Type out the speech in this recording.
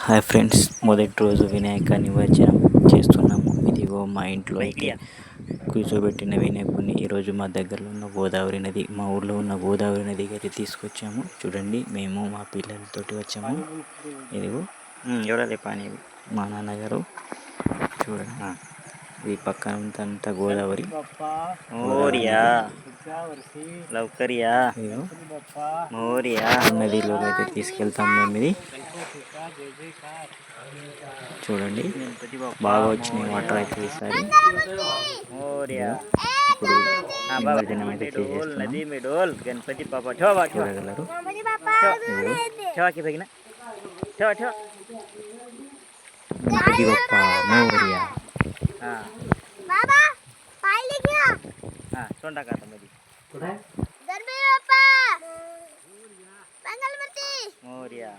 Hi friends, మొదటి రోజు వినాయక నిమజ్జనం చేస్తున్నాము. ఇదిగో మా ఇంట్లో అయితే కూర్చోబెట్టిన వినాయకుడిని ఈరోజు మా దగ్గరలో ఉన్న గోదావరి నది, మా ఊర్లో ఉన్న గోదావరి నదికి అయితే తీసుకొచ్చాము. చూడండి, మేము మా పిల్లలతోటి వచ్చాము. ఇదిగో ఎవరైతే పని మా నాన్నగారు చూడండి. ఇది పక్కన ఉందంతా గోదావరి. నదిలోకి అయితే తీసుకెళ్తాం మేము. ఇది చూడండి, బాగా వచ్చినాయి వాటర్ అయితే ఈసారి. ఇప్పుడు నిమజ్జనం అయితే చేసేస్తున్నాం. చూడగలరు. గణపతి బప్ప మోరియా. మోరియా